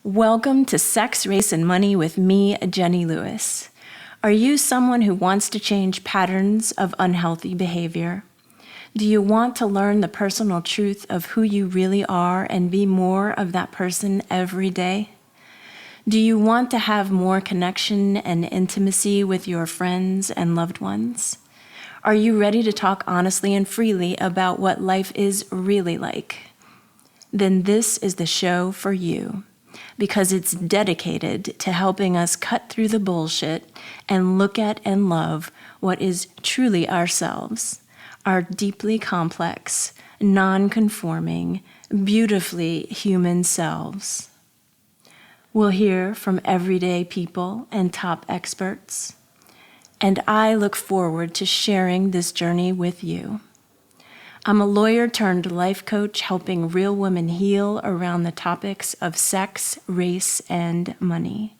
Welcome to Sex, Race, and Money with me, Jeni Lewis. Are you someone who wants to change patterns of unhealthy behavior? Do you want to learn the personal truth of who you really are and be more of that person every day? Do you want to have more connection and intimacy with your friends and loved ones? Are you ready to talk honestly and freely about what life is really like? Then this is the show for you, because it's dedicated to helping us cut through the bullshit and look at and love what is truly ourselves, our deeply complex, non-conforming, beautifully human selves. We'll hear from everyday people and top experts, and I look forward to sharing this journey with you. I'm a lawyer turned life coach helping real women heal around the topics of sex, race, and money.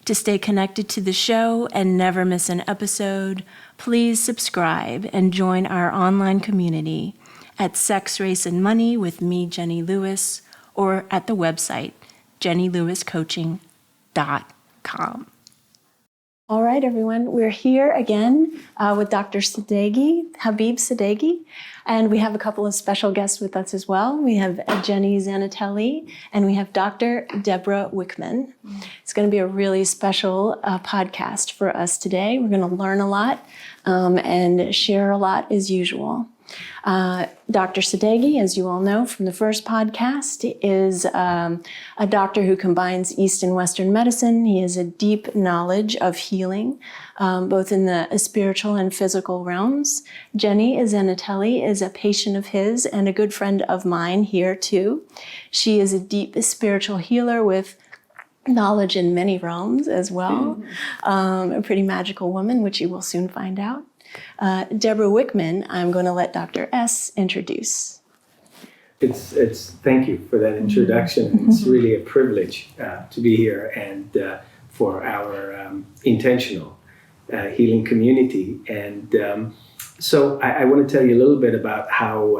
To stay connected to the show and never miss an episode, please subscribe and join our online community at Sex, Race, and Money with me, Jeni Lewis, or at the website, JennyLewisCoaching.com. All right, everyone, we're here again with Dr. Sadeghi, Habib Sadeghi, and we have a couple of special guests with us as well. We have Jeni Zanotelli, and we have Dr. Debra Wickman. It's going to be a really special podcast for us today. We're going to learn a lot and share a lot as usual. Dr. Sadeghi, as you all know from the first podcast, is a doctor who combines East and Western medicine. He has a deep knowledge of healing, both in the spiritual and physical realms. Jeni Zanotelli is a patient of his and a good friend of mine here too. She is a deep spiritual healer with knowledge in many realms as well. A pretty magical woman, which you will soon find out. Debra Wickman, I'm going to let Dr. S introduce. It's thank you for that introduction. It's really a privilege to be here and for our intentional healing community. And so I want to tell you a little bit about how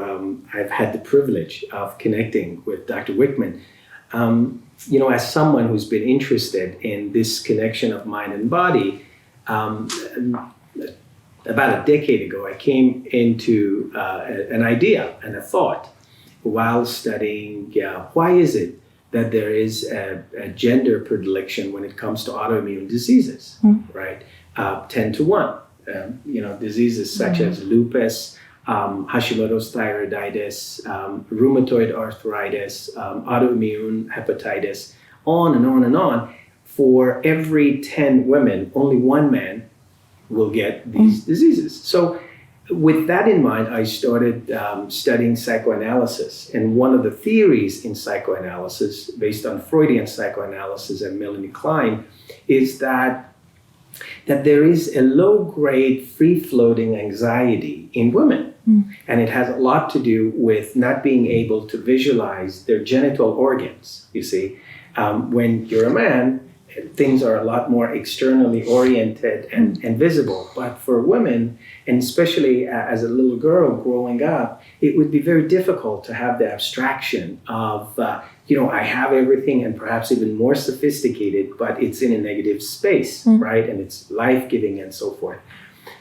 I've had the privilege of connecting with Dr. Wickman. As someone who's been interested in this connection of mind and body, about a decade ago, I came into an idea and a thought while studying why is it that there is a gender predilection when it comes to autoimmune diseases, right? 10 to 1. Diseases such as lupus, Hashimoto's thyroiditis, rheumatoid arthritis, autoimmune hepatitis, on and on and on. For every 10 women, only one man will get these diseases. So with that in mind, I started studying psychoanalysis. And one of the theories in psychoanalysis, based on Freudian psychoanalysis and Melanie Klein, is that there is a low-grade, free-floating anxiety in women. And it has a lot to do with not being able to visualize their genital organs, you see. When you're a man, things are a lot more externally oriented and visible. But for women, and especially as a little girl growing up, it would be very difficult to have the abstraction of, I have everything and perhaps even more sophisticated, but it's in a negative space, right? And it's life-giving and so forth.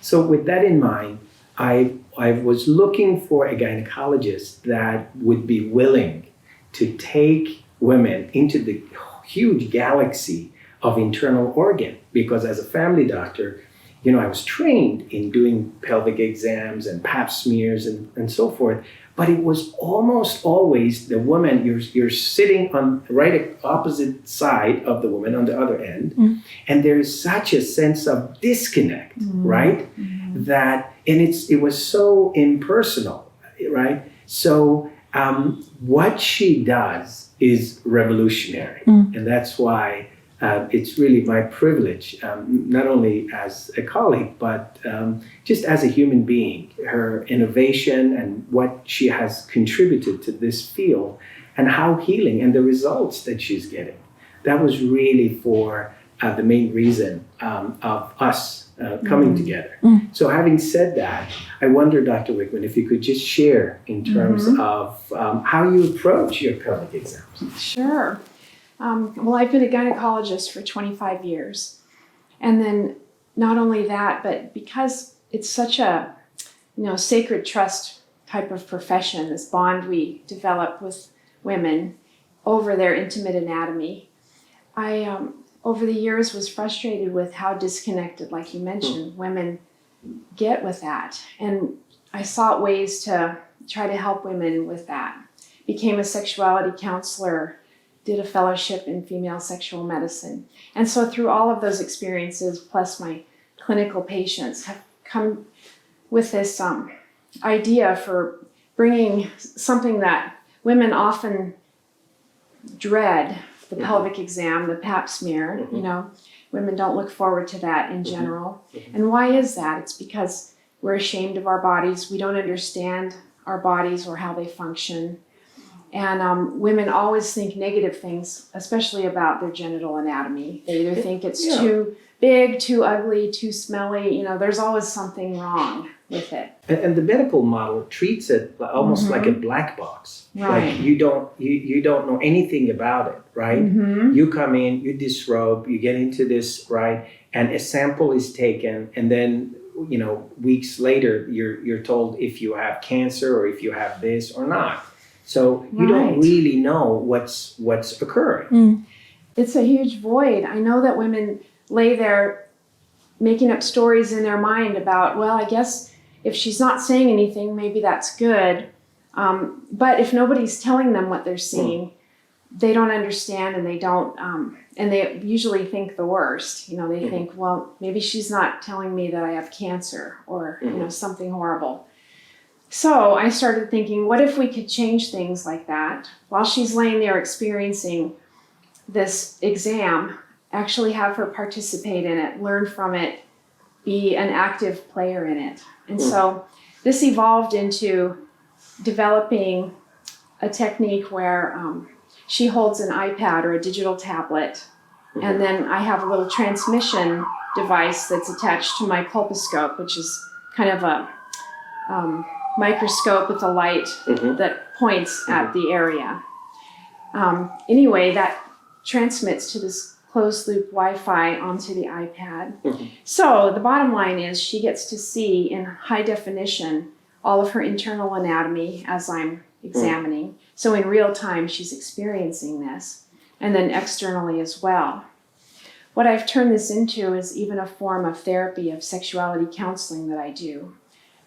So with that in mind, I was looking for a gynecologist that would be willing to take women into the huge galaxy of internal organ, because as a family doctor, I was trained in doing pelvic exams and pap smears and so forth, but it was almost always the woman, you're sitting on the right opposite side of the woman on the other end, and there is such a sense of disconnect, right? That, and it was so impersonal, right? So what she does is revolutionary, and that's why it's really my privilege, not only as a colleague, but just as a human being. Her innovation and what she has contributed to this field and how healing and the results that she's getting. That was really for the main reason of us coming together. So having said that, I wonder, Dr. Wickman, if you could just share in terms of how you approach your pelvic exams. Sure. Well, I've been a gynecologist for 25 years. And then not only that, but because it's such a, sacred trust type of profession, this bond we develop with women over their intimate anatomy, I, over the years, was frustrated with how disconnected, like you mentioned, women get with that. And I sought ways to try to help women with that. Became a sexuality counselor, did a fellowship in female sexual medicine. And so through all of those experiences, plus my clinical patients, have come with this idea for bringing something that women often dread, the pelvic exam, the pap smear, women don't look forward to that in general. And why is that? It's because we're ashamed of our bodies. We don't understand our bodies or how they function. And women always think negative things, especially about their genital anatomy. They either think it's too big, too ugly, too smelly. There's always something wrong with it. And the medical model treats it almost like a black box. Right. Like you don't know anything about it, right? You come in, you disrobe, you get into this, right? And a sample is taken, and then weeks later you're told if you have cancer or if you have this or not. So you don't really know what's occurring. It's a huge void. I know that women lay there making up stories in their mind about, well, I guess if she's not saying anything, maybe that's good. But if nobody's telling them what they're seeing, they don't understand, and they don't, and they usually think the worst. They think, well, maybe she's not telling me that I have cancer or, something horrible. So I started thinking, what if we could change things like that? While she's laying there experiencing this exam, actually have her participate in it, learn from it, be an active player in it. And so this evolved into developing a technique where she holds an iPad or a digital tablet, and then I have a little transmission device that's attached to my colposcope, which is kind of a microscope with a light that points at the area. Anyway, that transmits to this closed loop Wi-Fi onto the iPad. So the bottom line is she gets to see in high definition all of her internal anatomy as I'm examining. So in real time, she's experiencing this, and then externally as well. What I've turned this into is even a form of therapy of sexuality counseling that I do.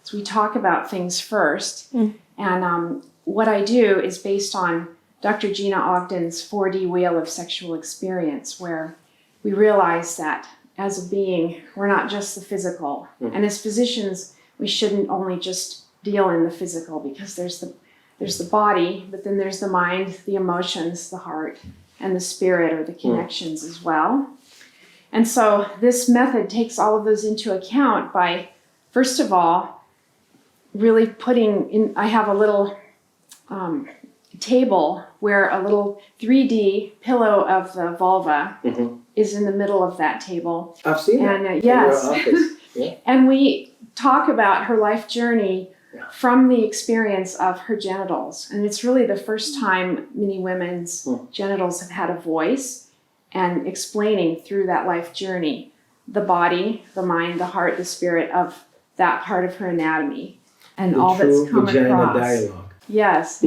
So we talk about things first, and what I do is based on Dr. Gina Ogden's 4D wheel of sexual experience, where we realize that as a being, we're not just the physical. And as physicians, we shouldn't only just deal in the physical, because there's the body, but then there's the mind, the emotions, the heart, and the spirit, or the connections as well. And so this method takes all of those into account by, first of all, really putting in, I have a little table where a little 3D pillow of the vulva is in the middle of that table. I've seen that. Yes. In your office. Yeah. And we talk about her life journey from the experience of her genitals. And it's really the first time many women's genitals have had a voice, and explaining through that life journey the body, the mind, the heart, the spirit of that part of her anatomy, and all that's come across. Dialogue. Yes,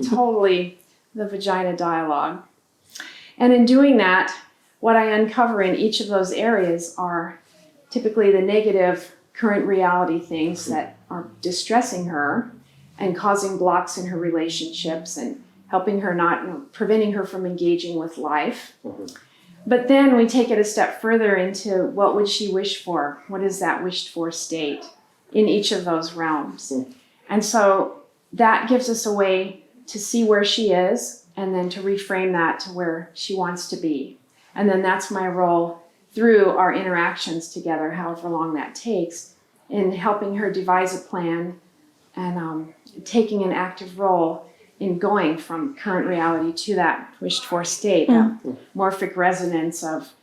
totally the vagina dialogue. And in doing that, what I uncover in each of those areas are typically the negative current reality things that are distressing her and causing blocks in her relationships and helping her not, preventing her from engaging with life. But then we take it a step further into what would she wish for? What is that wished for state in each of those realms? And so that gives us a way to see where she is, and then to reframe that to where she wants to be. And then that's my role through our interactions together, however long that takes, in helping her devise a plan and taking an active role in going from current reality to that wished for state, that morphic resonance of,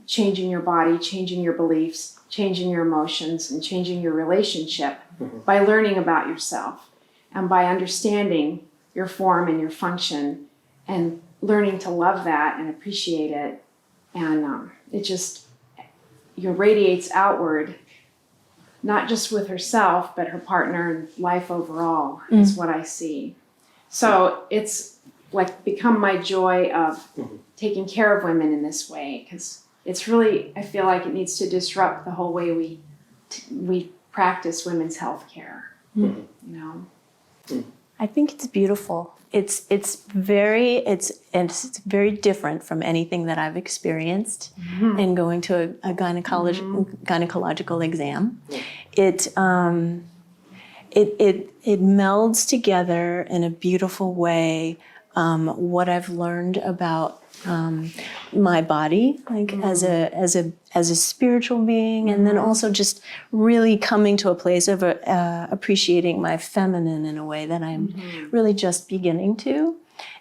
changing your body, changing your beliefs, changing your emotions, and changing your relationship by learning about yourself and by understanding your form and your function and learning to love that and appreciate it. And it just radiates outward, not just with herself, but her partner and life overall is what I see. So it's like become my joy of taking care of women in this way, because it's really, I feel like it needs to disrupt the whole way we practice women's health care, you know? I think it's beautiful. It's very different from anything that I've experienced in going to a gynecological exam. It melds together in a beautiful way what I've learned about my body, like as a spiritual being, and then also just really coming to a place of appreciating my feminine in a way that I'm really just beginning to.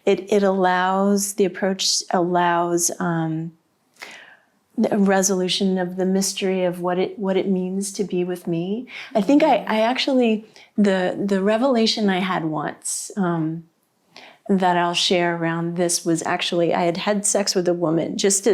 The approach allows the resolution of the mystery of what it means to be with me. I think I actually the revelation I had once. That I'll share around this was actually I had sex with a woman just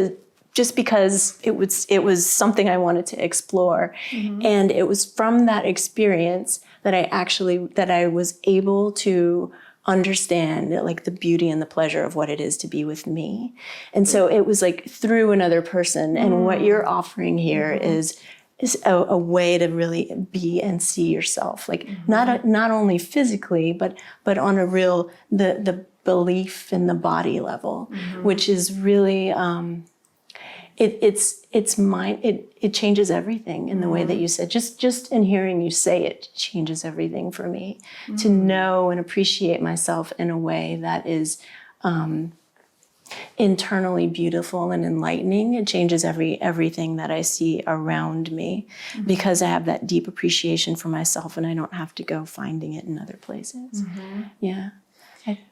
because it was something I wanted to explore, and it was from that experience that I was able to understand like the beauty and the pleasure of what it is to be with me. And so it was like through another person, and what you're offering here is a way to really be and see yourself, like not only physically, but on a real the belief in the body level, which is really it changes everything in the way that you said. Just in hearing you say it changes everything for me to know and appreciate myself in a way that is internally beautiful and enlightening. It changes everything that I see around me because I have that deep appreciation for myself, and I don't have to go finding it in other places. Yeah.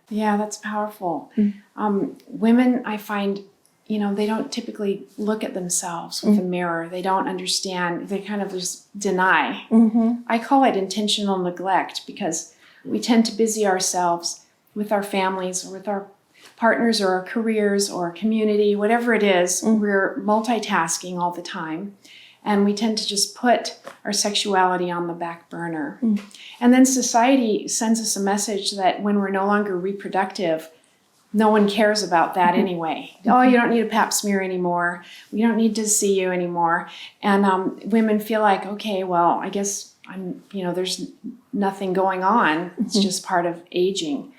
Yeah, that's powerful. Women, I find, they don't typically look at themselves with a mirror. They don't understand. They kind of just deny. I call it intentional neglect, because we tend to busy ourselves with our families or with our partners or our careers or our community, whatever it is. We're multitasking all the time. And we tend to just put our sexuality on the back burner. And then society sends us a message that when we're no longer reproductive, no one cares about that anyway. Oh, you don't need a pap smear anymore. We don't need to see you anymore. And women feel like, okay, well, I guess there's nothing going on. It's just part of aging.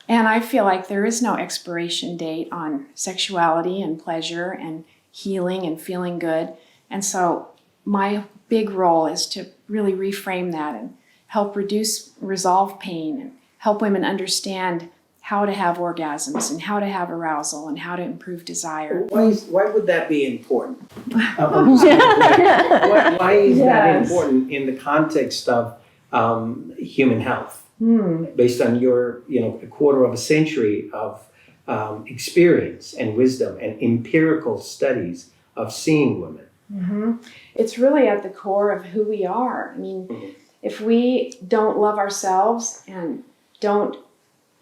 And I feel like there is no expiration date on sexuality and pleasure and healing and feeling good. And so my big role is to really reframe that and help resolve pain and help women understand how to have orgasms and how to have arousal and how to improve desire. Why would that be important? Why is that important in the context of human health? Based on your, a quarter of a century of experience and wisdom and empirical studies of seeing women. It's really at the core of who we are. I mean, if we don't love ourselves and don't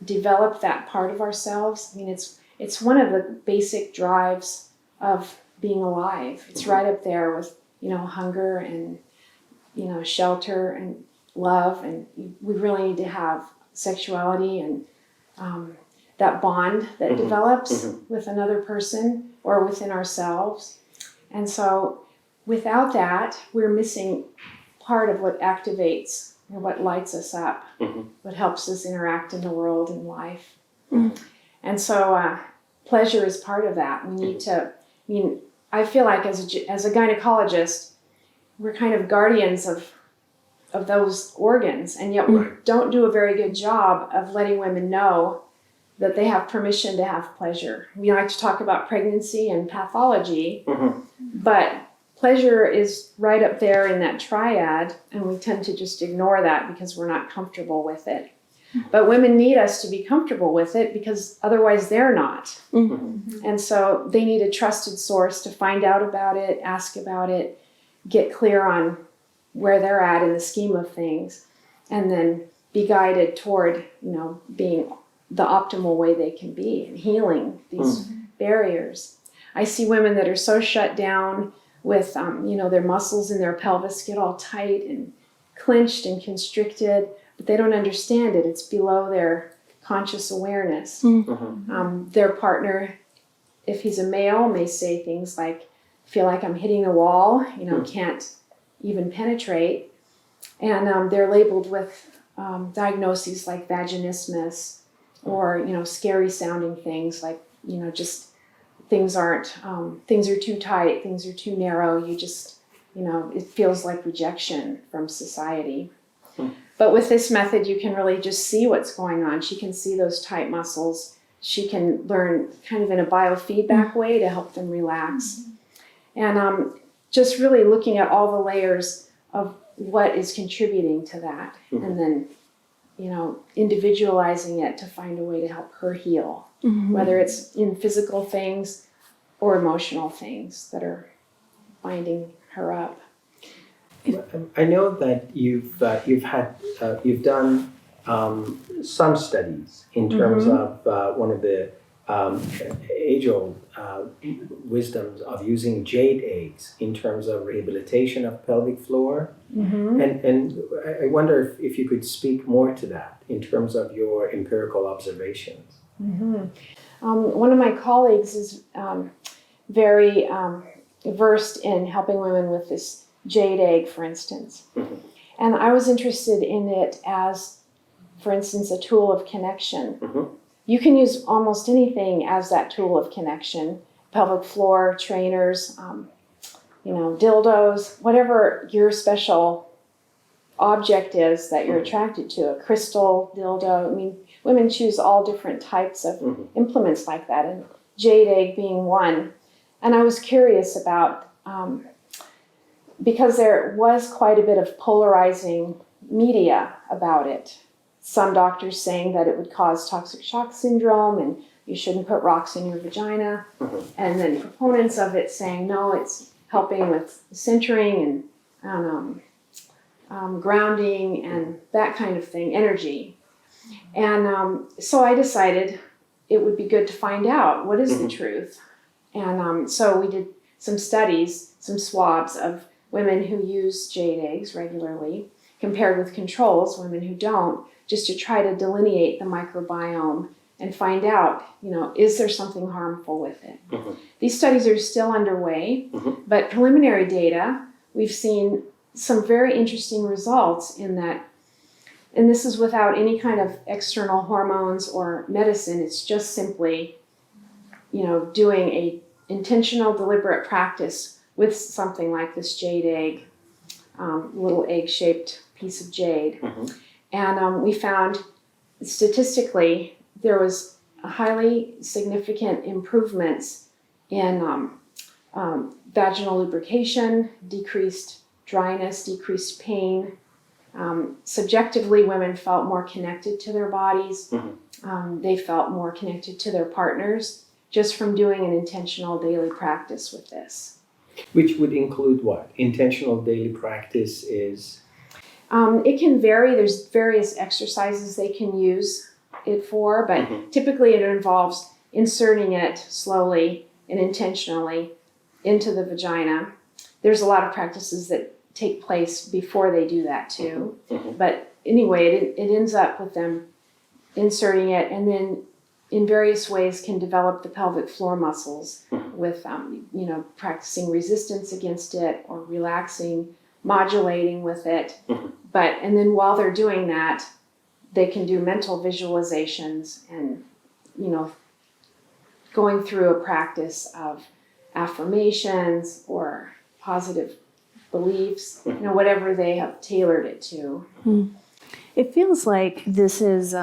develop that part of ourselves, I mean, it's one of the basic drives of being alive. It's right up there with, hunger and, shelter and love. And we really need to have sexuality and that bond that develops with another person or within ourselves. And so without that, we're missing part of what activates or what lights us up, what helps us interact in the world and life. And so pleasure is part of that. We need to, I feel like as a gynecologist, we're kind of guardians of those organs, and yet we don't do a very good job of letting women know that they have permission to have pleasure. We like to talk about pregnancy and pathology, but pleasure is right up there in that triad, and we tend to just ignore that because we're not comfortable with it. But women need us to be comfortable with it, because otherwise they're not. And so they need a trusted source to find out about it, ask about it, get clear on where they're at in the scheme of things, and then be guided toward, being the optimal way they can be and healing these barriers. I see women that are so shut down with, their muscles in their pelvis get all tight and clenched and constricted, but they don't understand it. It's below their conscious awareness. Their partner, if he's a male, may say things like, feel like I'm hitting a wall, can't even penetrate. And they're labeled with diagnoses like vaginismus or, scary sounding things like, just things are too tight, things are too narrow. You just, it feels like rejection from society. But with this method, you can really just see what's going on. She can see those tight muscles. She can learn kind of in a biofeedback way to help them relax. And just really looking at all the layers of what is contributing to that. And then, individualizing it to find a way to help her heal, whether it's in physical things or emotional things that are binding her up. I know that you've done some studies in terms of one of the age-old wisdoms of using jade eggs in terms of rehabilitation of pelvic floor. And I wonder if you could speak more to that in terms of your empirical observations. One of my colleagues is very versed in helping women with this jade egg, for instance. And I was interested in it as, for instance, a tool of connection. You can use almost anything as that tool of connection. Pelvic floor, trainers, dildos, whatever your special object is that you're attracted to, a crystal dildo. I mean, women choose all different types of implements like that, and jade egg being one. And I was curious about, because there was quite a bit of polarizing media about it. Some doctors saying that it would cause toxic shock syndrome and you shouldn't put rocks in your vagina. And then proponents of it saying, no, it's helping with centering and grounding and that kind of thing, energy. And so I decided it would be good to find out what is the truth. And so we did some studies, some swabs of women who use jade eggs regularly compared with controls, women who don't, just to try to delineate the microbiome and find out, is there something harmful with it? These studies are still underway, but preliminary data, we've seen some very interesting results in that, and this is without any kind of external hormones or medicine. It's just simply, doing a intentional, deliberate practice with something like this jade egg, little egg-shaped piece of jade. And we found statistically there was a highly significant improvements in vaginal lubrication, decreased dryness, decreased pain. Subjectively, women felt more connected to their bodies. They felt more connected to their partners just from doing an intentional daily practice with this. Which would include what? Intentional daily practice is? It can vary. There's various exercises they can use it for, but typically it involves inserting it slowly and intentionally into the vagina. There's a lot of practices that take place before they do that too. But anyway, it ends up with them inserting it and then in various ways can develop the pelvic floor muscles with, practicing resistance against it or relaxing, modulating with it. And then while they're doing that, they can do mental visualizations and, going through a practice of affirmations or positive beliefs, whatever they have tailored it to. It feels like this is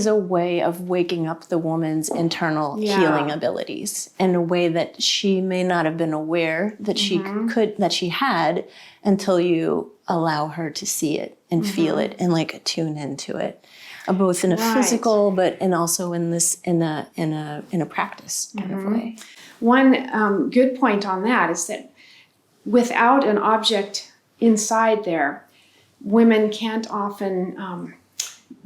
a way of waking up the woman's internal healing abilities in a way that she may not have been aware that she had until you allow her to see it and feel it and tune into it, both in a physical and also in a practice kind of way. One good point on that is that without an object inside there, women can't often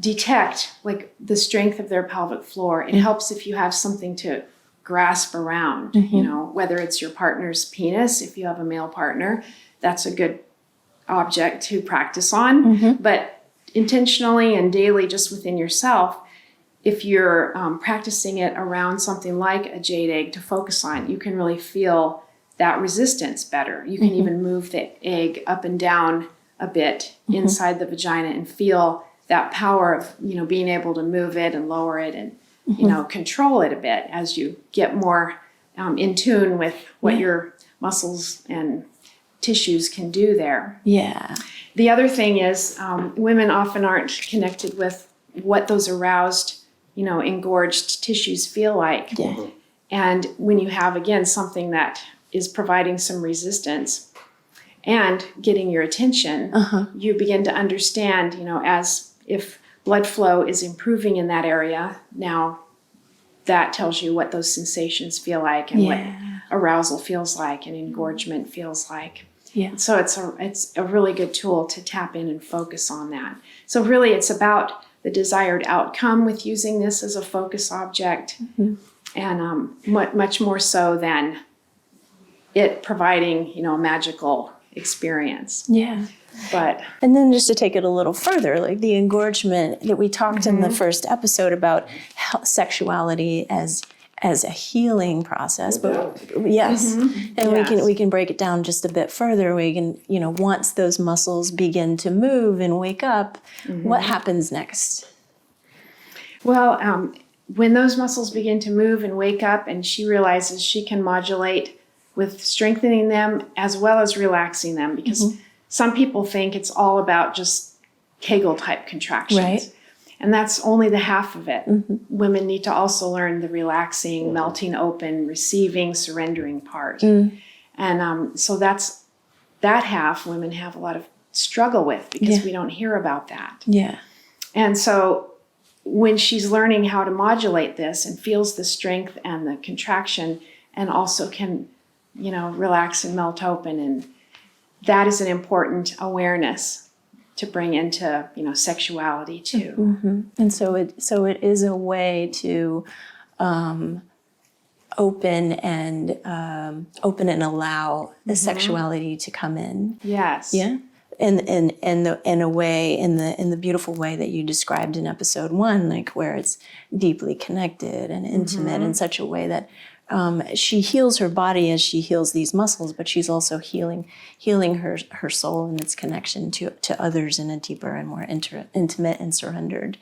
detect like the strength of their pelvic floor. It helps if you have something to grasp around, you know, whether it's your partner's penis, if you have a male partner, that's a good object to practice on. But intentionally and daily, just within yourself, if you're practicing it around something like a jade egg to focus on, you can really feel that resistance better. You can even move the egg up and down a bit inside the vagina and feel that power of, you know, being able to move it and lower it and, you know, control it a bit as you get more in tune with what your muscles and tissues can do there. Yeah. The other thing is women often aren't connected with what those aroused, you know, engorged tissues feel like. Yeah. And when you have, again, something that is providing some resistance and getting your attention, you begin to understand, you know, as if blood flow is improving in that area, now that tells you what those sensations feel like and what arousal feels like and engorgement feels like. Yeah. So it's a really good tool to tap in and focus on that. So really it's about the desired outcome with using this as a focus object, and much more so than it providing, you know, a magical experience. Yeah. But And then just to take it a little further, like the engorgement that we talked in the first episode about sexuality as a healing process, but yes, and we can break it down just a bit further. We can, you know, once those muscles begin to move and wake up, what happens next? well, when those muscles begin to move and wake up, and she realizes she can modulate with strengthening them as well as relaxing them, because some people think it's all about just Kegel type contractions. Right. And that's only the half of it. Women need to also learn the relaxing, melting open, receiving, surrendering part. And so that's that half women have a lot of struggle with, because we don't hear about that. Yeah. And so when she's learning how to modulate this and feels the strength and the contraction, and also can, you know, relax and melt open, and that is an important awareness to bring into, you know, sexuality too. And so it is a way to open and allow the sexuality to come in. Yes. Yeah. In a way, in the beautiful way that you described in episode 1, like where it's deeply connected and intimate in such a way that she heals her body as she heals these muscles, but she's also healing her soul and its connection to others in a deeper and more intimate and surrendered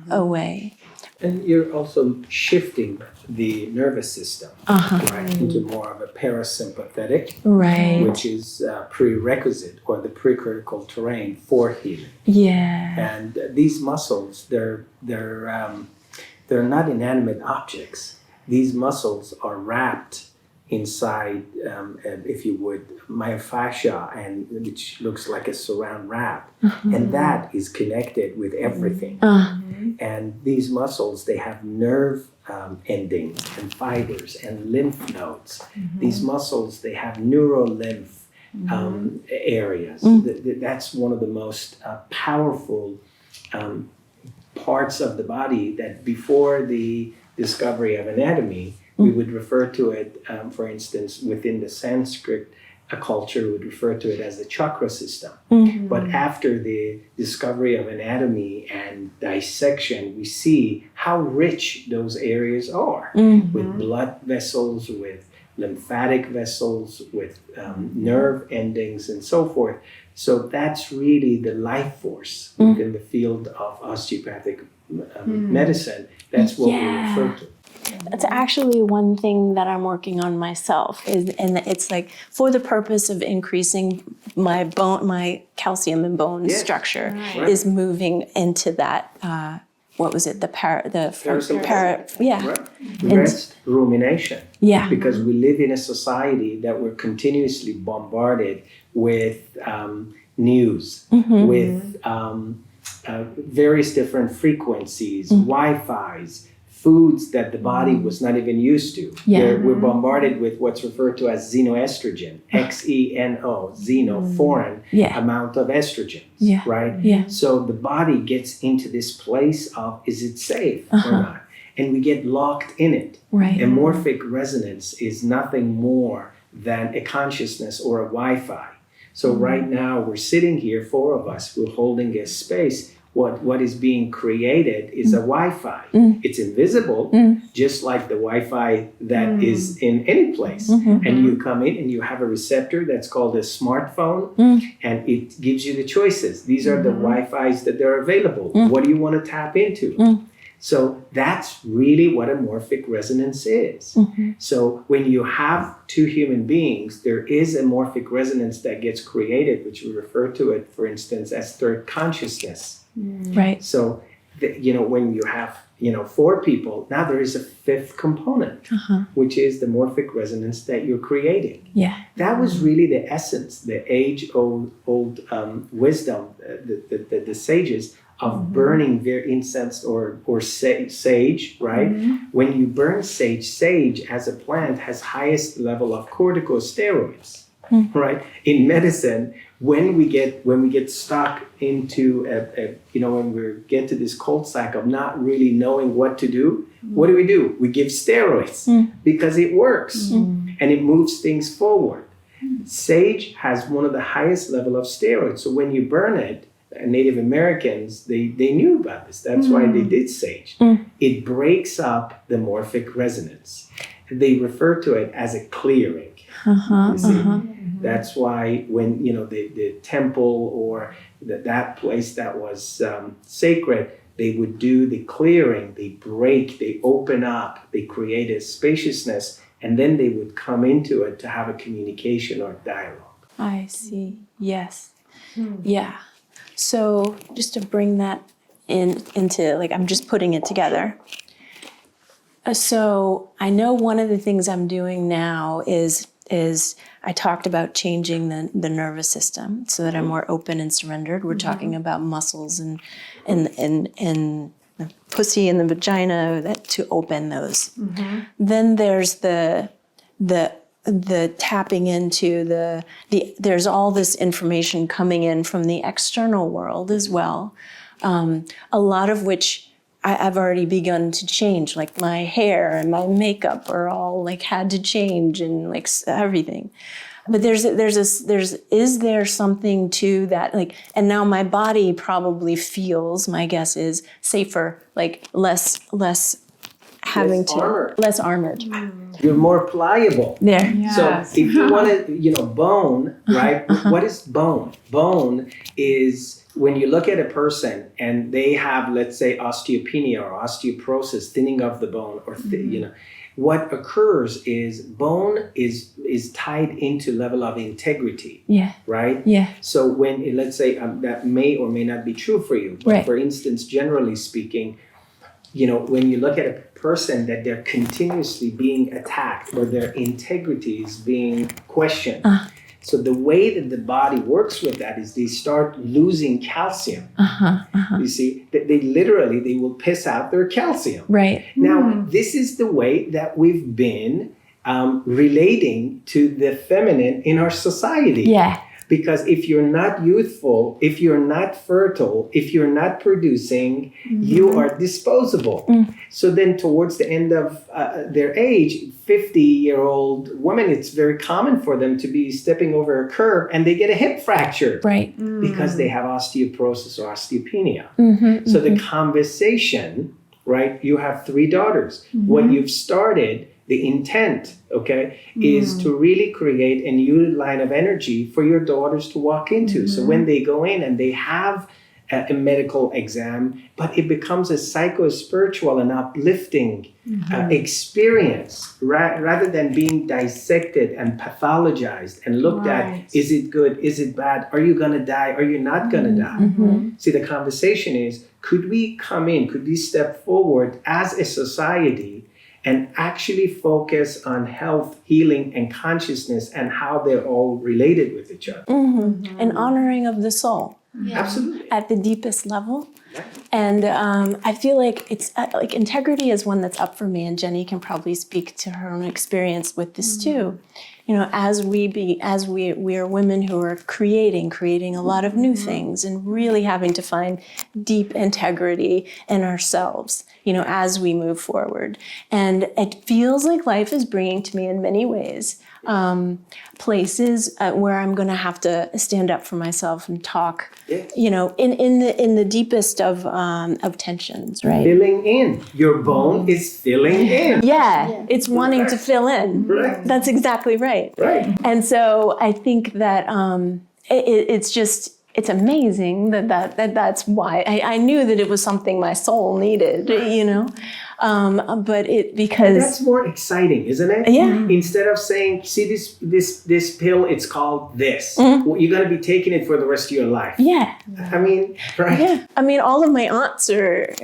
way. And you're also shifting the nervous system right, into more of a parasympathetic, Right. which is a prerequisite or the precritical terrain for healing. Yeah. And these muscles, they're not inanimate objects. These muscles are wrapped inside, if you would, myofascia, and which looks like a saran wrap, and that is connected with everything. And these muscles, they have nerve endings and fibers and lymph nodes. These muscles, they have neurolymph areas. That's one of the most powerful parts of the body that before the discovery of anatomy, we would refer to it, for instance, within the Sanskrit culture, would refer to it as the chakra system. But after the discovery of anatomy and dissection, we see how rich those areas are with blood vessels, with lymphatic vessels, with nerve endings, and so forth. So that's really the life force within the field of osteopathic medicine. That's what we refer to. That's actually one thing that I'm working on myself, and it's like for the purpose of increasing my calcium and bone structure, is moving into that. What was it? Rest, rumination. Yeah. Because we live in a society that we're continuously bombarded with news, with various different frequencies, Wi-Fi's, foods that the body was not even used to. Yeah. We're bombarded with what's referred to as xenoestrogen, XENO, xeno, foreign amount of estrogens, right? Yeah. So the body gets into this place of, is it safe or not? And we get locked in it. Right. And morphic resonance is nothing more than a consciousness or a Wi-Fi. So right now we're sitting here, 4 of us, we're holding a space. What is being created is a Wi-Fi. It's invisible, just like the Wi-Fi that is in any place. And you come in and you have a receptor that's called a smartphone, and it gives you the choices. These are the Wi-Fis that are available. What do you want to tap into? So that's really what a morphic resonance is. So when you have 2 human beings, there is a morphic resonance that gets created, which we refer to it, for instance, as third consciousness. Right. So, when you have, 4 people, now there is a 5th component, which is the morphic resonance that you're creating. Yeah. That was really the essence, the age-old wisdom, the sages of burning their incense or sage, right? When you burn sage as a plant has highest level of corticosteroids, right? In medicine, when we get stuck into when we get to this cul-de-sac of not really knowing what to do, what do? We give steroids because it works and it moves things forward. Sage has one of the highest level of steroids. So when you burn it, Native Americans, they knew about this. That's why they did sage. It breaks up the morphic resonance. They refer to it as a clearing. You see? That's why when the temple or that place that was sacred, they would do the clearing. They break, they open up, they create a spaciousness, and then they would come into it to have a communication or dialogue. I see. Yes. Yeah. So just to bring that into I'm just putting it together. So I know one of the things I'm doing now is I talked about changing the nervous system so that I'm more open and surrendered. We're talking about muscles and the pussy and the vagina to open those. Then there's the tapping into the there's all this information coming in from the external world as well, a lot of which I've already begun to change, like my hair and my makeup are all had to change and everything. But is there something to that, and now my body probably feels, my guess is, safer, less having less armored. You're more pliable. There. Yes. So if you want to, bone, right? What is bone? Bone is when you look at a person and they have, let's say, osteopenia or osteoporosis, thinning of the bone, or what occurs is bone is tied into level of integrity. Yeah. Right? Yeah. So when, let's say, that may or may not be true for you, but for instance, generally speaking, when you look at a person that they're continuously being attacked or their integrity is being questioned. So the way that the body works with that is they start losing calcium. You see, they will piss out their calcium. Right. Now, this is the way that we've been relating to the feminine in our society. Yeah. Because if you're not youthful, if you're not fertile, if you're not producing, you are disposable. So then towards the end of their age, 50-year-old women, it's very common for them to be stepping over a curb and they get a hip fracture. Right. Because they have osteoporosis or osteopenia. So the conversation, right, you have 3 daughters. What you've started, the intent, is to really create a new line of energy for your daughters to walk into. So when they go in and they have a medical exam, but it becomes a psycho-spiritual and uplifting experience rather than being dissected and pathologized and looked at, is it good, is it bad, are you going to die, are you not going to die? See, the conversation is, could we step forward as a society and actually focus on health, healing, and consciousness and how they're all related with each other. An honoring of the soul. Absolutely. At the deepest level. And I feel like it's like integrity is one that's up for me, and Jeni can probably speak to her own experience with this too. You know, as we are women who are creating a lot of new things and really having to find deep integrity in ourselves, you know, as we move forward. And it feels like life is bringing to me in many ways places where I'm going to have to stand up for myself and talk, you know, in the deepest of tensions, right? Filling in. Your bone is filling in. Yeah, it's wanting to fill in. Right. That's exactly right. Right. And so I think that it's amazing that's why I knew that it was something my soul needed, you know. But because that's more exciting, isn't it? Yeah. Instead of saying, see this pill, it's called this. Well, you're gonna be taking it for the rest of your life. Yeah. I mean, right? Yeah. I mean, all of my aunts are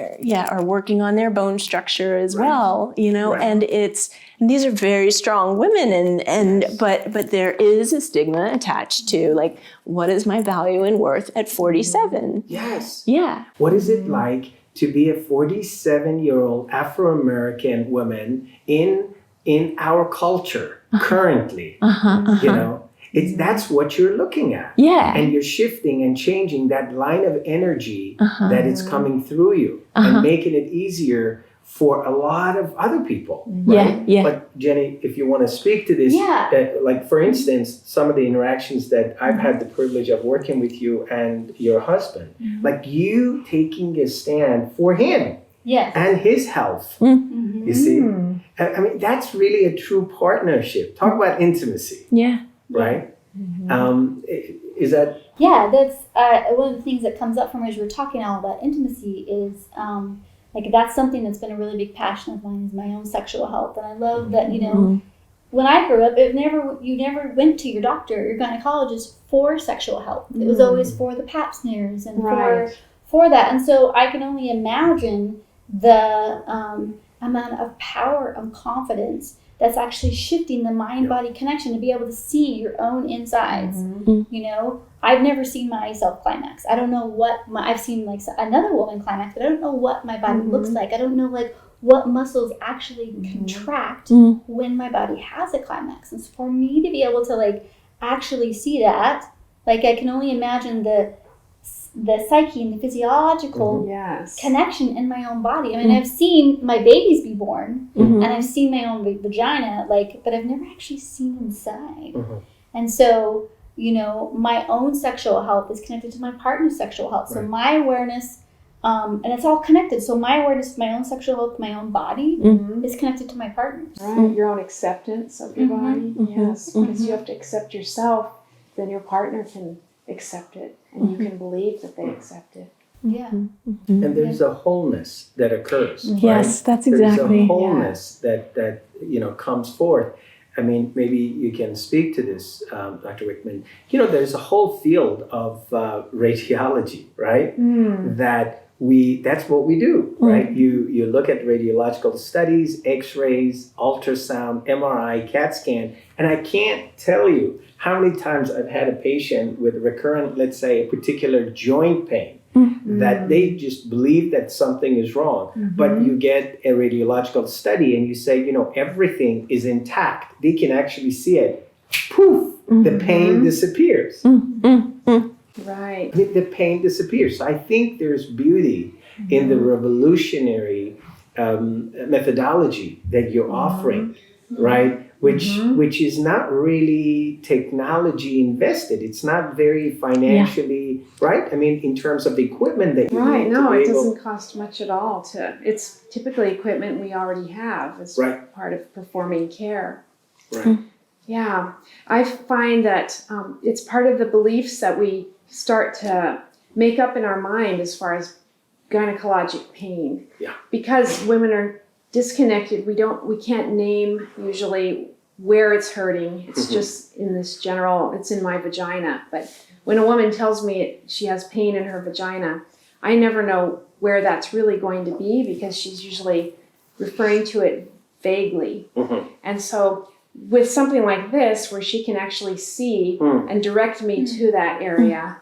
working on their bone structure as well, you know, and these are very strong women but there is a stigma attached to like, what is my value and worth at 47? Yes. Yeah. What is it like to be a 47-year-old Afro-American woman in our culture currently? You know, that's what you're looking at. Yeah. And you're shifting and changing that line of energy that is coming through you and making it easier for a lot of other people. Right? Yeah. But Jeni, if you want to speak to this, like for instance, some of the interactions that I've had the privilege of working with you and your husband, like you taking a stand for him and his health. You see? I mean, that's really a true partnership. Talk about intimacy. Yeah. Right? Is that... Yeah, that's one of the things that comes up for me as we're talking all about intimacy is... like that's something that's been a really big passion of mine is my own sexual health. And I love that, you know, when I grew up, you never went to your doctor, your gynecologist for sexual health. It was always for the pap smears and for that. And so I can only imagine the amount of power and confidence that's actually shifting the mind-body connection to be able to see your own insides. You know, I've never seen myself climax. I don't know what I've seen like another woman climax, but I don't know what my body looks like. I don't know like what muscles actually contract when my body has a climax. And so for me to be able to like actually see that, like I can only imagine the psyche and the physiological connection in my own body. I mean, I've seen my babies be born and I've seen my own vagina, like, but I've never actually seen inside. And so, you know, my own sexual health is connected to my partner's sexual health. So my awareness, and it's all connected. So my awareness of my own sexual health, my own body is connected to my partner's. Right, your own acceptance of your body. Yes, because you have to accept yourself, then your partner can accept it. And you can believe that they accept it. Yeah. And there's a wholeness that occurs. Yes, right? that's exactly. There's a wholeness that you know comes forth. I mean, maybe you can speak to this, Dr. Wickman. You know, there's a whole field of radiology, right? That's what we do, right? You look at radiological studies, X-rays, ultrasound, MRI, CAT scan, and I can't tell you how many times I've had a patient with recurrent, let's say, a particular joint pain that they just believe that something is wrong. But you get a radiological study and you say, you know, everything is intact. They can actually see it. Poof, the pain disappears. Right. The pain disappears. So I think there's beauty in the revolutionary methodology that you're offering, right? Which is not really technology invested. It's not very financially, right? I mean, in terms of the equipment that you need no, to be it able... doesn't cost much at all. It's typically equipment we already have as part of performing care. Right. Yeah, I find that it's part of the beliefs that we start to make up in our mind as far as gynecologic pain. Yeah. Because women are disconnected, we can't name usually where it's hurting. It's just in this general, it's in my vagina. But when a woman tells me she has pain in her vagina, I never know where that's really going to be because she's usually referring to it vaguely. And so with something like this, where she can actually see and direct me to that area,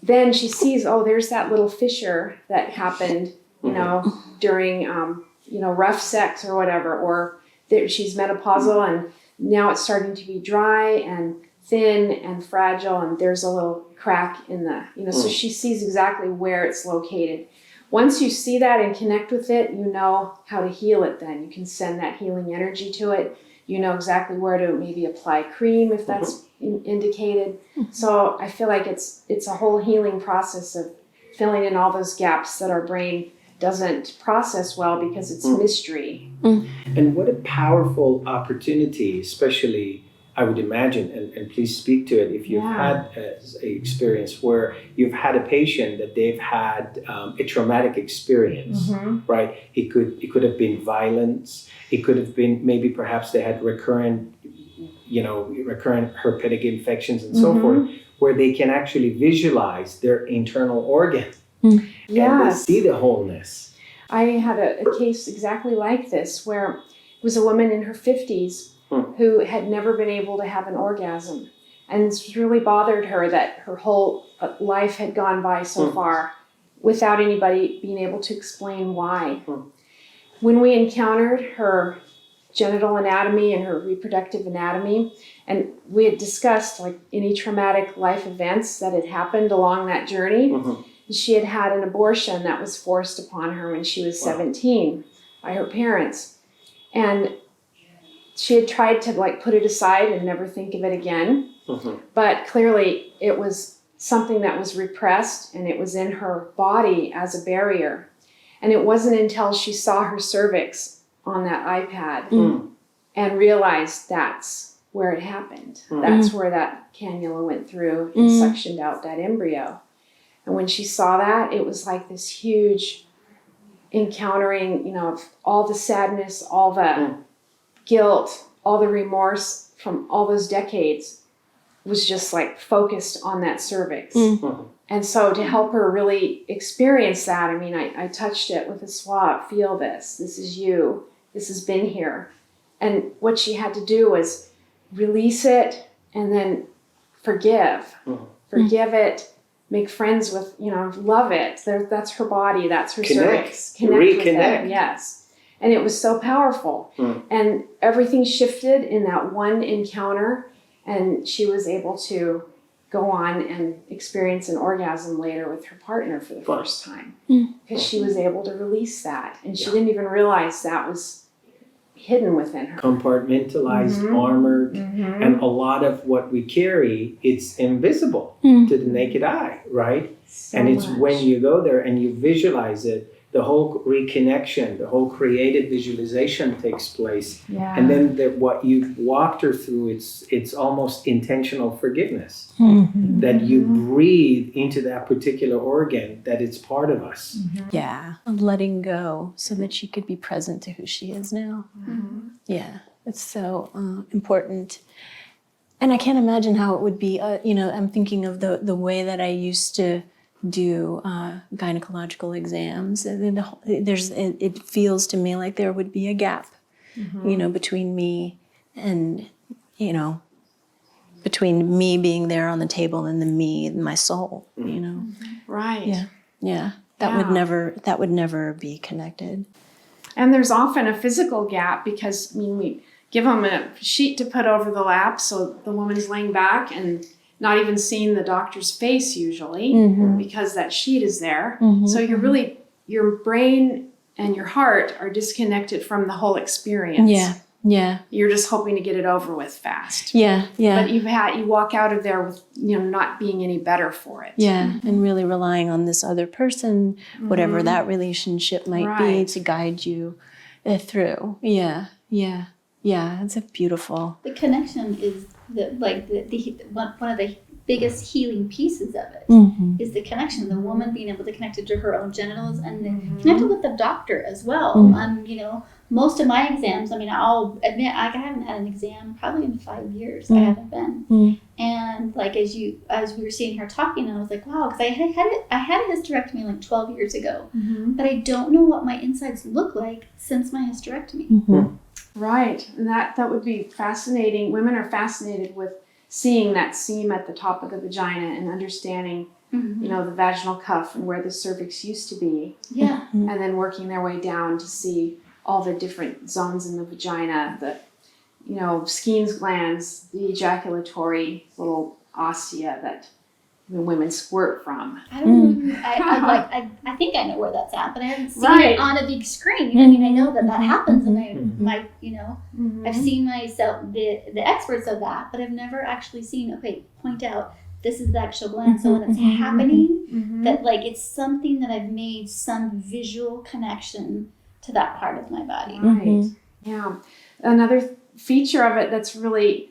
then she sees, oh, there's that little fissure that happened, you know, during, you know, rough sex or whatever, or she's menopausal and now it's starting to be dry and thin and fragile, and there's a little crack in the, you know, so she sees exactly where it's located. Once you see that and connect with it, you know how to heal it then. You can send that healing energy to it. You know exactly where to maybe apply cream if that's indicated. So I feel like it's a whole healing process of filling in all those gaps that our brain doesn't process well because it's mystery. And what a powerful opportunity, especially, I would imagine, and please speak to it if you've had an experience where you've had a patient that they've had a traumatic experience, right? It could have been violence. It could have been maybe perhaps they had recurrent herpetic infections and so forth, where they can actually visualize their internal organ and they see the wholeness. I had a case exactly like this where it was a woman in her 50s who had never been able to have an orgasm. And it's really bothered her that her whole life had gone by so far without anybody being able to explain why. When we encountered her genital anatomy and her reproductive anatomy, and we had discussed like any traumatic life events that had happened along that journey, she had had an abortion that was forced upon her when she was 17 by her parents. And she had tried to like put it aside and never think of it again. But clearly it was something that was repressed and it was in her body as a barrier. And it wasn't until she saw her cervix on that iPad and realized that's where it happened. That's where that cannula went through and suctioned out that embryo. And when she saw that, it was like this huge encountering, you know, of all the sadness, all the guilt, all the remorse from all those decades was just like focused on that cervix. And so to help her really experience that, I mean, I touched it with a swab. Feel this. This is you. This has been here. And what she had to do was release it and then forgive. Forgive it. Make friends with, you know, love it. That's her body. That's her cervix. Connect with it. Yes. And it was so powerful. And everything shifted in that one encounter. And she was able to go on and experience an orgasm later with her partner for the first time. Because she was able to release that. And she didn't even realize that was hidden within her. Compartmentalized, armored, and a lot of what we carry, it's invisible to the naked eye, right? So and it's much. when you go there and you visualize it, the whole reconnection, the whole creative visualization takes place. And then what you've walked her through, it's almost intentional forgiveness. That you breathe into that particular organ, that it's part of us. Yeah, letting go so that she could be present to who she is now. Yeah, it's so important. And I can't imagine how it would be, you know, I'm thinking of the way that I used to do gynecological exams. And it feels to me like there would be a gap, you know, between me and, you know, between me being there on the table and the me and my soul, you know. Right. Yeah. That would never be connected. And there's often a physical gap because, I mean, we give them a sheet to put over the lap so the woman's laying back and not even seeing the doctor's face usually because that sheet is there. So your brain and your heart are disconnected from the whole experience. Yeah. You're just hoping to get it over with fast. Yeah. But you walk out of there with, you know, not being any better for it. Yeah, and really relying on this other person, whatever that relationship might be, to guide you through. Yeah. It's a beautiful. The connection is one of the biggest healing pieces of it is the connection. The woman being able to connect it to her own genitals and then connect it with the doctor as well. You know, most of my exams, I mean, I'll admit I haven't had an exam probably in 5 years. I haven't been. And like as we were sitting here talking, and I was like, wow, because I had a hysterectomy like 12 years ago, but I don't know what my insides look like since my hysterectomy. Right, and that would be fascinating. Women are fascinated with seeing that seam at the top of the vagina and understanding you know, the vaginal cuff and where the cervix used to be. Yeah. And then working their way down to see all the different zones in the vagina, the, you know, Skene's glands, the ejaculatory little ostia that women squirt from. I don't know. I think I know where that's at, but I haven't seen Right. it on a big screen. I mean, I know that happens, and Mm-hmm. I've seen myself the experts of that, but I've never actually seen. Okay, point out this is the actual gland. So when it's happening, that like it's something that I've made some visual connection to that part of my body. Right. Yeah. Another feature of it that's really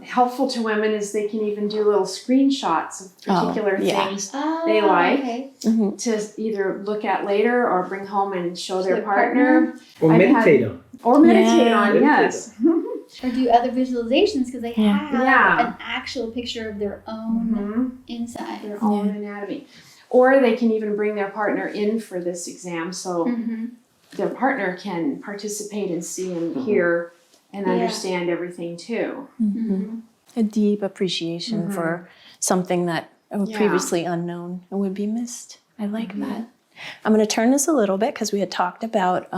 helpful to women is they can even do little screenshots of particular things they like Okay. to either look at later or bring home and show their partner. Or I've meditate on. Or meditate on, Meditate yes. Or do other visualizations because they have Yeah. an actual picture of their own inside. Their own anatomy. Or they can even bring their partner in for this exam so their partner can participate and see and hear and understand everything too. A deep appreciation for something that was Yeah. previously unknown and would be missed. I like that. I'm going to turn this a little bit because we had talked about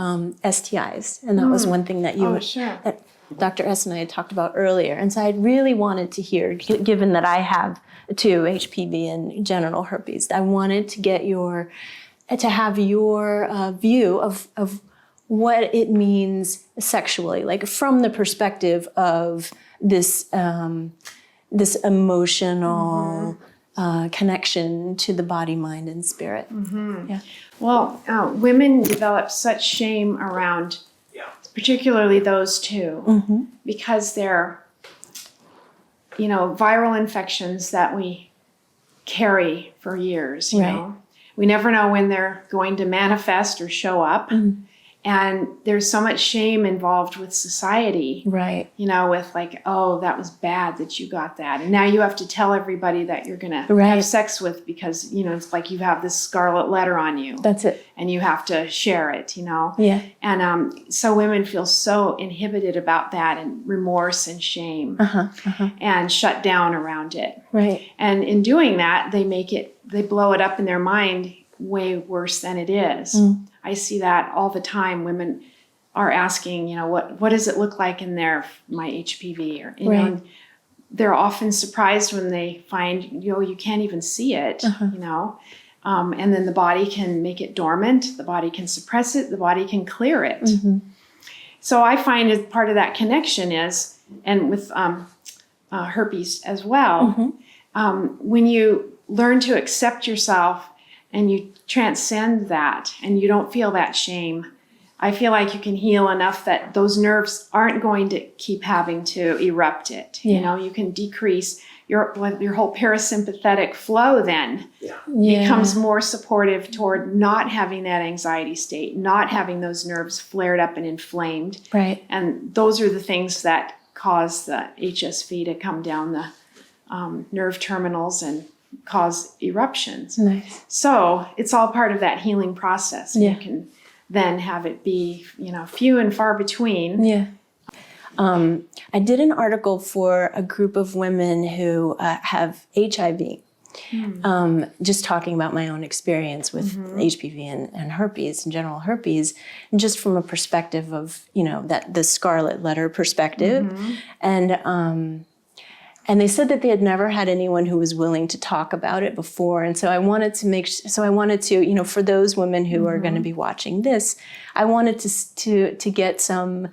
STIs, and that was one thing that you Sure. that Dr. S and I had talked about earlier. And so I really wanted to hear, given that I have too HPV and genital herpes, I wanted to get to have your view of what it means sexually, like from the perspective of this this emotional connection to the body, mind, and spirit. Yeah. Well, women develop such shame around, particularly those two, because they're, you know, viral infections that we carry for years, you know. We never know when they're going to manifest or show up. And there's so much shame involved with society, Right. you know, with like, oh, that was bad that you got that. And now you have to tell everybody that you're going to have sex with because, you know, it's like you have this scarlet letter on you. That's it. And you have to share it, you know. Yeah. And so women feel so inhibited about that and remorse and shame and shut down around it. Right. And in doing that, they blow it up in their mind way worse than it is. I see that all the time. Women are asking, you know, what does it look like in my HPV? Or, you know, and they're often surprised when they find, you know, you can't even see it, you know. And then the body can make it dormant. The body can suppress it. The body can clear it. So I find as part of that connection is, and with herpes as well, when you learn to accept yourself and you transcend that and you don't feel that shame, I feel like you can heal enough that those nerves aren't going to keep having to erupt it. You know, you can decrease your whole parasympathetic flow then becomes more supportive toward not having that anxiety state, not having those nerves flared up and inflamed. Right. And those are the things that cause the HSV to come down the nerve terminals and cause eruptions. Nice. So it's all part of that healing process. And you can then have it be, you know, few and far between. Yeah. I did an article for a group of women who have HIV, just talking about my own experience with HPV and herpes and genital herpes, and just from a perspective of, you know, that the scarlet letter perspective. And they said that they had never had anyone who was willing to talk about it before. And so I wanted to you know, for those women who are going to be watching this, I wanted to get some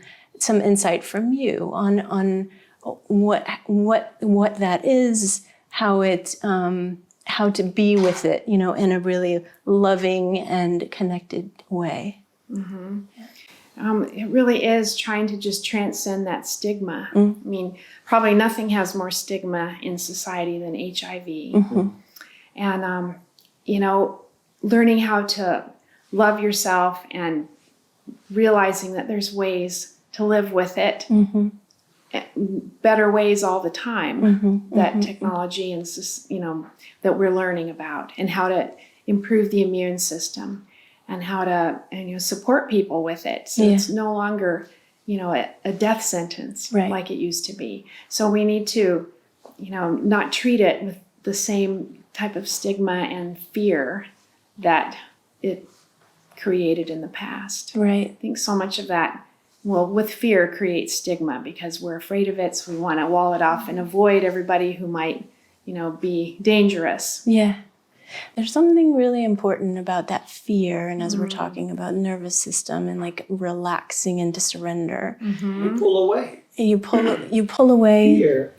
insight from you on what that is, how to be with it, you know, in a really loving and connected way. It really is trying to just transcend that stigma. I mean, probably nothing has more stigma in society than HIV. And, you know, learning how to love yourself and realizing that there's ways to live with it, better ways all the time, that technology and, you know, that we're learning about, and how to improve the immune system. And how to support people with it. So it's no longer, you know, a death sentence like it used to be. So we need to, you know, not treat it with the same type of stigma and fear that it created in the past. Right. I think so much of that, well, with fear creates stigma because we're afraid of it, so we want to wall it off and avoid everybody who might, be dangerous. Yeah. There's something really important about that fear, and as we're talking about nervous system and like relaxing into surrender. You pull away. You pull away. Fear,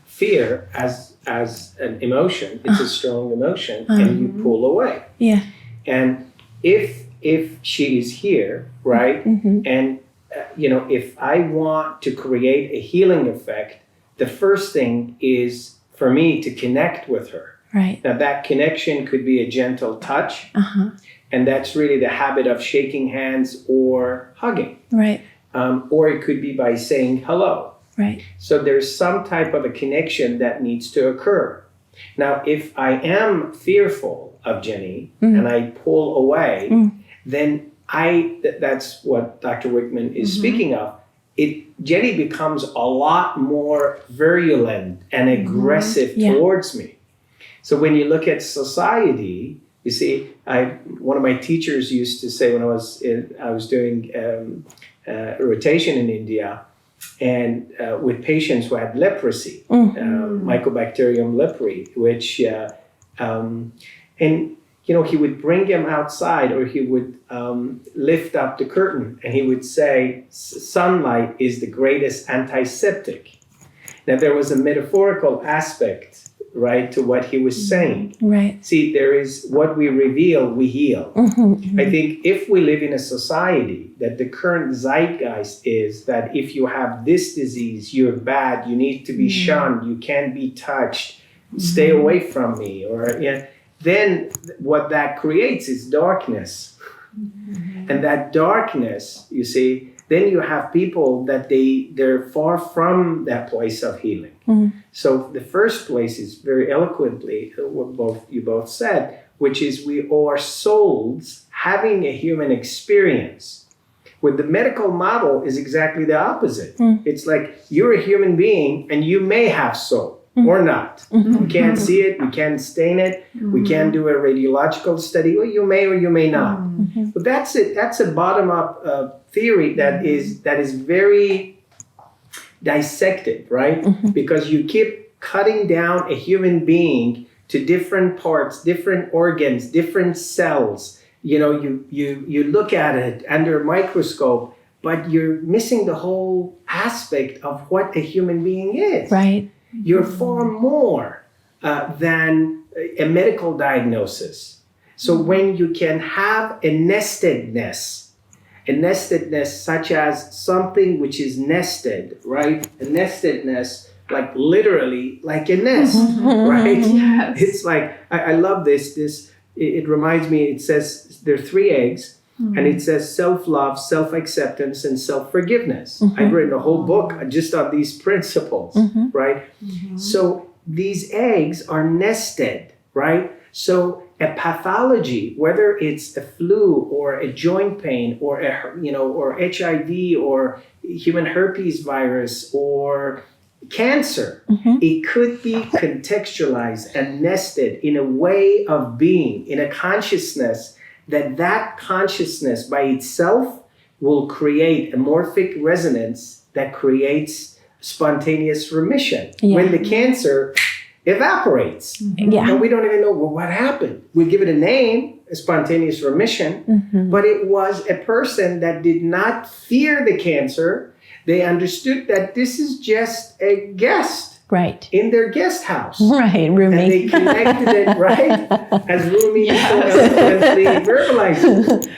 fear as an emotion, it's a strong emotion, and you pull away. Yeah. And if she is here, right, and if I want to create a healing effect, the first thing is for me to connect with her. Right. Now that connection could be a gentle touch, and that's really the habit of shaking hands or hugging. Right. Or it could be by saying hello. Right. So there's some type of a connection that needs to occur. Now, if I am fearful of Jeni and I pull away, then that's what Dr. Wickman is speaking of. Jeni becomes a lot more virulent and aggressive towards me. So when you look at society, you see, one of my teachers used to say when I was doing a rotation in India, and with patients who had leprosy, Mycobacterium leprae, which he would bring them outside, or he would lift up the curtain, and he would say, sunlight is the greatest antiseptic. Now, there was a metaphorical aspect, right, to what he was saying. Right. See, there is what we reveal, we heal. I think if we live in a society that the current zeitgeist is that if you have this disease, you're bad, you need to be shunned, you can't be touched, stay away from me, or then what that creates is darkness. And that darkness, you see, then you have people that they're far from that place of healing. So the first place is very eloquently what you both said, which is we are souls having a human experience. With the medical model is exactly the opposite. It's like you're a human being and you may have soul. Or not. We can't see it, we can't stain it, we can't do a radiological study, or you may or you may not. But that's it. That's a bottom-up theory that is very dissected, right? Because you keep cutting down a human being to different parts, different organs, different cells. You look at it under a microscope, but you're missing the whole aspect of what a human being is. Right. You're far more than a medical diagnosis. So when you can have a nestedness such as something which is nested, right? A nestedness, like literally like a nest, right? Yes. It's like, I love this. It reminds me, it says there are 3 eggs. And it says self-love, self-acceptance, and self-forgiveness. I've written a whole book just on these principles, right? So these eggs are nested, right? So a pathology, whether it's a flu or a joint pain or or HIV or human herpes virus or cancer, it could be contextualized and nested in a way of being, in a consciousness that consciousness by itself will create a morphic resonance that creates spontaneous remission. When the cancer evaporates. And we don't even know what happened. We give it a name, a spontaneous remission, but it was a person that did not fear the cancer. They understood that this is just a guest. Right. In their guest house. Right, Rumi. And they connected it, right? As Rumi so eloquently verbalized,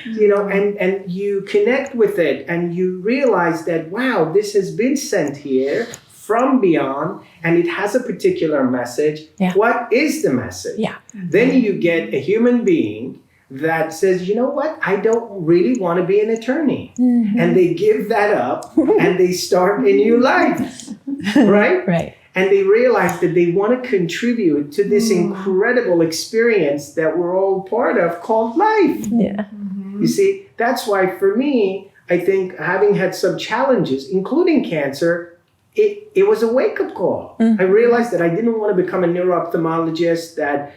and you connect with it and you realize that, wow, this has been sent here from beyond and it has a particular message. What is the message? Then you get a human being that says, you know what, I don't really want to be an attorney. And they give that up and they start a new life, right? Right. And they realize that they want to contribute to this incredible experience that we're all part of called life. You see, that's why for me, I think having had some challenges, including cancer, it was a wake-up call. I realized that I didn't want to become a neuro-ophthalmologist, that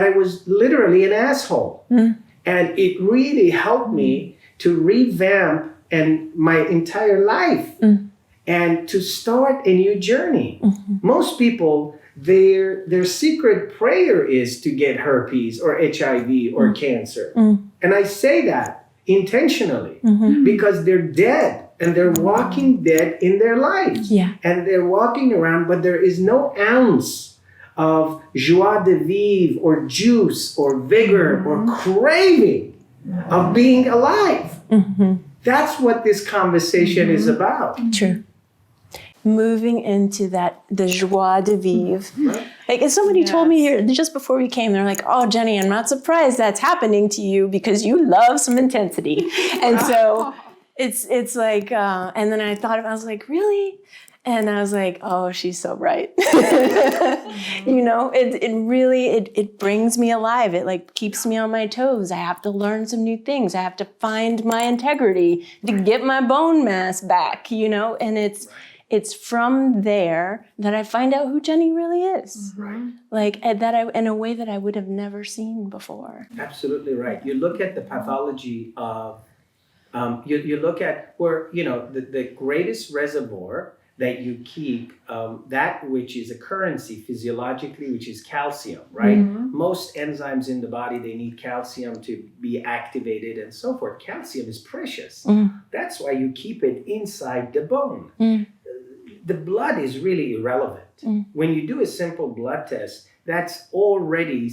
I was literally an asshole. And it really helped me to revamp my entire life and to start a new journey. Most people, their secret prayer is to get herpes or HIV or cancer. And I say that intentionally because they're dead. And they're walking dead in their lives. And they're walking around, but there is no ounce of joie de vivre or juice or vigor or craving of being alive. That's what this conversation is about. True. Moving into the joie de vivre. Like, if somebody told me here just before we came, they're like, "Oh, Jenny, I'm not surprised that's happening to you because you love some intensity." And so it's like, and then I thought, I was like, really? And I was like, oh, she's so right. It really brings me alive. It like keeps me on my toes. I have to learn some new things. I have to find my integrity to get my bone mass back, and it's from there that I find out who Jenny really is. Like in a way that I would have never seen before. Absolutely right. You look at the pathology of, you look at where, the greatest reservoir that you keep, that which is a currency physiologically, which is calcium, right? Most enzymes in the body, they need calcium to be activated and so forth. Calcium is precious. That's why you keep it inside the bone. The blood is really irrelevant. When you do a simple blood test, that's already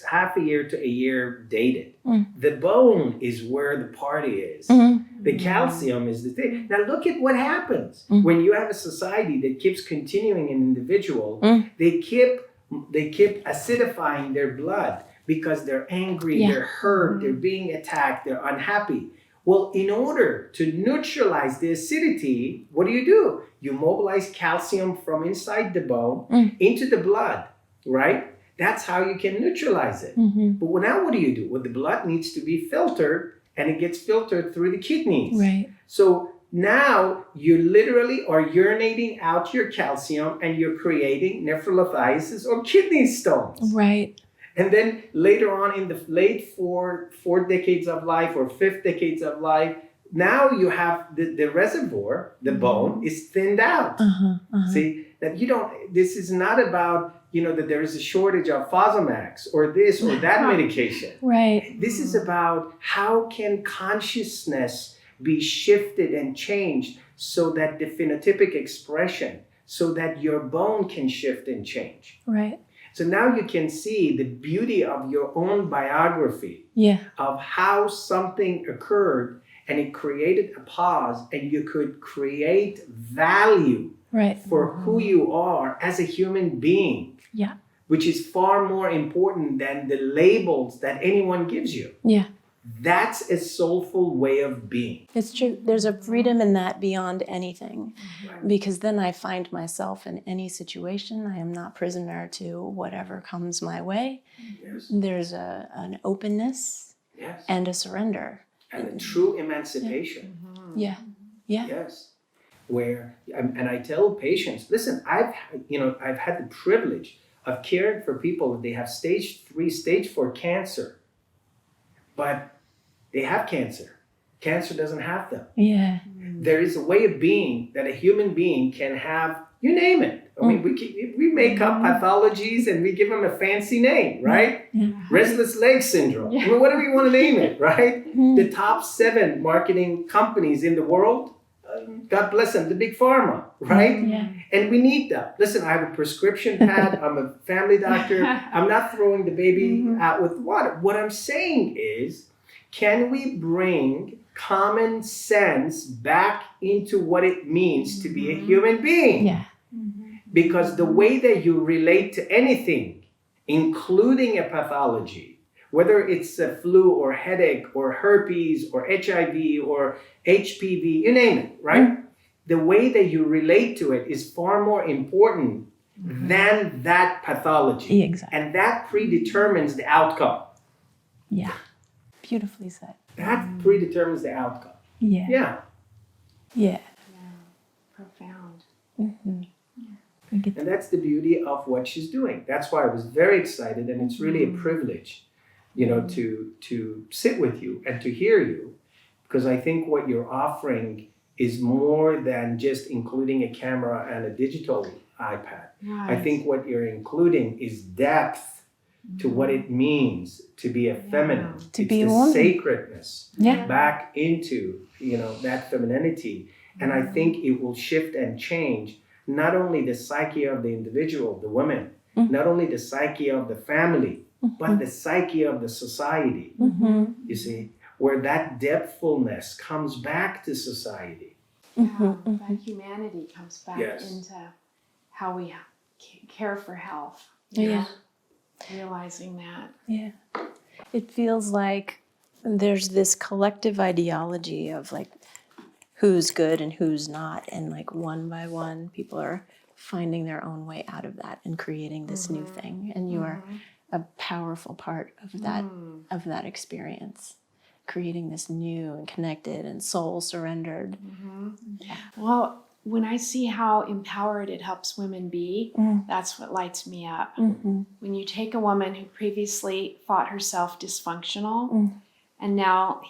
half a year to a year dated. The bone is where the party is. The calcium is the thing. Now look at what happens when you have a society that keeps continuing an individual. They keep acidifying their blood because they're angry, they're hurt, they're being attacked, they're unhappy. Well, in order to neutralize the acidity, what do? You mobilize calcium from inside the bone into the blood, right? That's how you can neutralize it. But now what do? Well, the blood needs to be filtered, and it gets filtered through the kidneys. Right. So now you literally are urinating out your calcium, and you're creating nephrolithiasis or kidney stones. Right. And then later on in the late four decades of life or fifth decades of life, now you have the reservoir, the bone is thinned out. See, that this is not about, that there is a shortage of Fosamax or this or that medication. Right. This is about how can consciousness be shifted and changed so that the phenotypic expression, so that your bone can shift and change. Right. So now you can see the beauty of your own biography of how something occurred and it created a pause, and you could create value for who you are as a human being, which is far more important than the labels that anyone gives you. That's a soulful way of being. It's true. There's a freedom in that beyond anything, because then I find myself in any situation. I am not prisoner to whatever comes my way. There's an openness and a surrender. And a true emancipation. Yes. Where, and I tell patients, listen, I've had the privilege of caring for people that they have stage 3, stage 4 cancer, but they have cancer. Cancer doesn't have them. There is a way of being that a human being can have, you name it. I mean, we make up pathologies and we give them a fancy name, right? Restless leg syndrome. I mean, what do we want to name it, right? The top 7 marketing companies in the world, God bless them, the big pharma, right? And we need that. Listen, I have a prescription pad. I'm a family doctor. I'm not throwing the baby out with water. What I'm saying is, can we bring common sense back into what it means to be a human being? Because the way that you relate to anything, including a pathology, whether it's a flu or headache or herpes or HIV or HPV, you name it, right? The way that you relate to it is far more important than that pathology. Exactly. And that predetermines the outcome. Beautifully said. That predetermines the outcome. Profound. Mm-hmm. And that's the beauty of what she's doing. That's why I was very excited, and it's really a privilege, to sit with you and to hear you, because I think what you're offering is more than just including a camera and a digital iPad. Right. I think what you're including is depth to what it means to be a feminine, To it's be a the woman. sacredness Yeah. back into that femininity, and I think it will shift and change not only the psyche of the individual, the woman, not only the psyche of the family, but the psyche of the society. You see, where that depthfulness comes back to society. That humanity comes back Yes. into how we care for health. Yeah. Realizing that. Yeah. It feels like there's this collective ideology of like who's good and who's not. And like one by one, people are finding their own way out of that and creating this new thing. And you are a powerful part of that experience, creating this new and connected and soul surrendered. Well, when I see how empowered it helps women be, that's what lights me up. When you take a woman who previously thought herself dysfunctional and now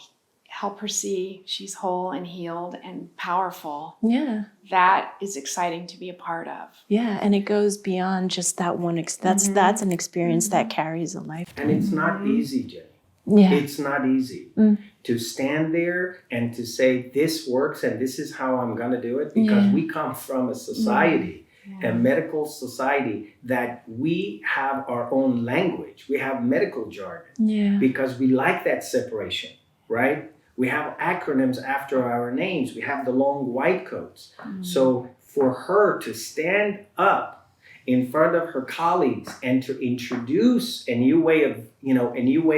help her see she's whole and healed and powerful, Yeah. that is exciting to be a part of. Yeah. And it goes beyond just that one. That's an experience that carries a lifetime. And it's not easy, Jenny. Yeah. It's not easy to stand there and to say this works and this is how I'm going to do it, because we come from a society, a medical society, that we have our own language. We have medical jargon Yeah. because we like that separation, right? We have acronyms after our names. We have the long white coats. So for her to stand up in front of her colleagues and to introduce a new way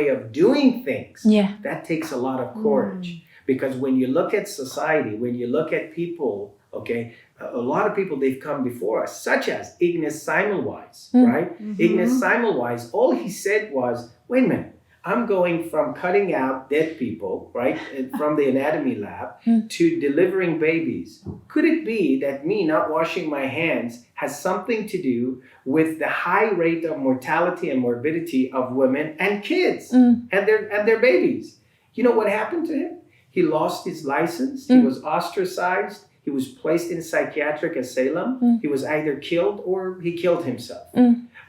of doing things, Yeah. that takes a lot of courage. Because when you look at society, when you look at people, okay, a lot of people, they've come before us, such as Ignaz Semmelweis, right? Ignaz Semmelweis, all he said was, wait a minute, I'm going from cutting out dead people, right, from the anatomy lab to delivering babies. Could it be that me not washing my hands has something to do with the high rate of mortality and morbidity of women and kids and their babies? You know what happened to him? He lost his license. He was ostracized. He was placed in psychiatric asylum. He was either killed or he killed himself.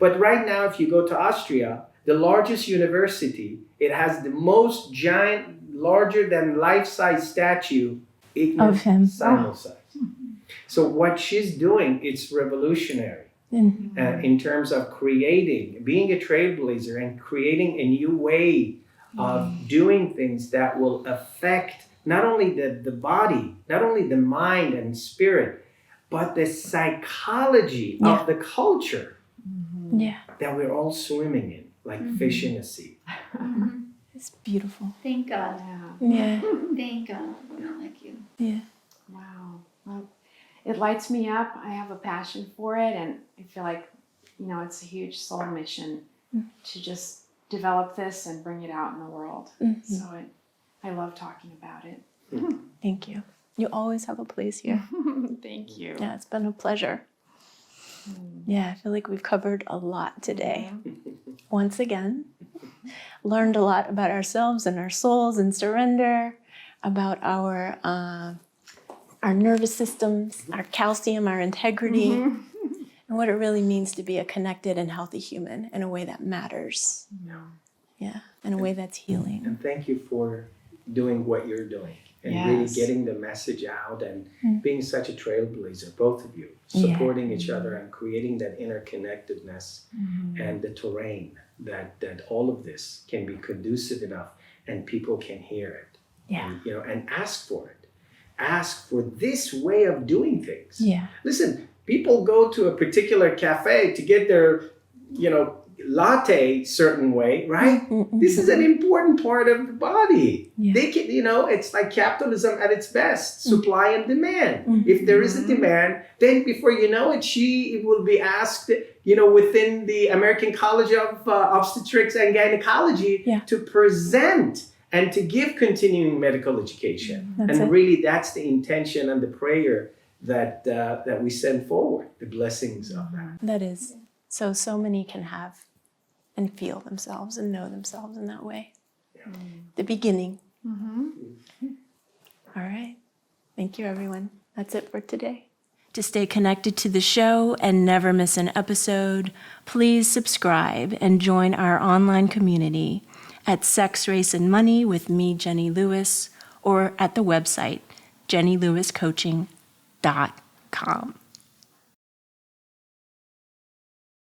But right now, if you go to Austria, the largest university, it has the most giant, larger than life-size statue Of him. Semmelweis. So what she's doing, it's revolutionary in terms of being a trailblazer and creating a new way of doing things that will affect not only the body, not only the mind and spirit, but the psychology of the culture Yeah. that we're all swimming in, like fish in a sea. It's beautiful. Thank God. Yeah. Thank God. Not like you. Yeah. Wow. Well, it lights me up. I have a passion for it, and I feel like, it's a huge soul mission to just develop this and bring it out in the world. So I love talking about it. Thank you. You always have a place here. Thank you. Yeah, it's been a pleasure. Yeah, I feel like we've covered a lot today. Once again, learned a lot about ourselves and our souls and surrender, about our nervous systems, our calcium, our integrity, and what it really means to be a connected and healthy human in a way that matters. Yeah, in a way that's healing. And thank you for doing what you're doing and really getting the message out and being such a trailblazer, both of you, supporting each other and creating that interconnectedness and the terrain that all of this can be conducive enough and people can hear it. Yeah. And ask for it. Ask for this way of doing things. Yeah. Listen, people go to a particular cafe to get their, latte certain way, right? This is an important part of the body. They can, it's like capitalism at its best, supply and demand. If there is a demand, then before you know it, she will be asked, within the American College of Obstetrics and Gynecology to present and to give continuing medical education. That's and it. really that's the intention and the prayer that we send forward, the blessings of that. That is. So many can have and feel themselves and know themselves in that way. The beginning. All right. Thank you, everyone. That's it for today. To stay connected to the show and never miss an episode, please subscribe and join our online community at Sex, Race, and Money with me, Jeni Lewis, or at the website, JennyLewisCoaching.com.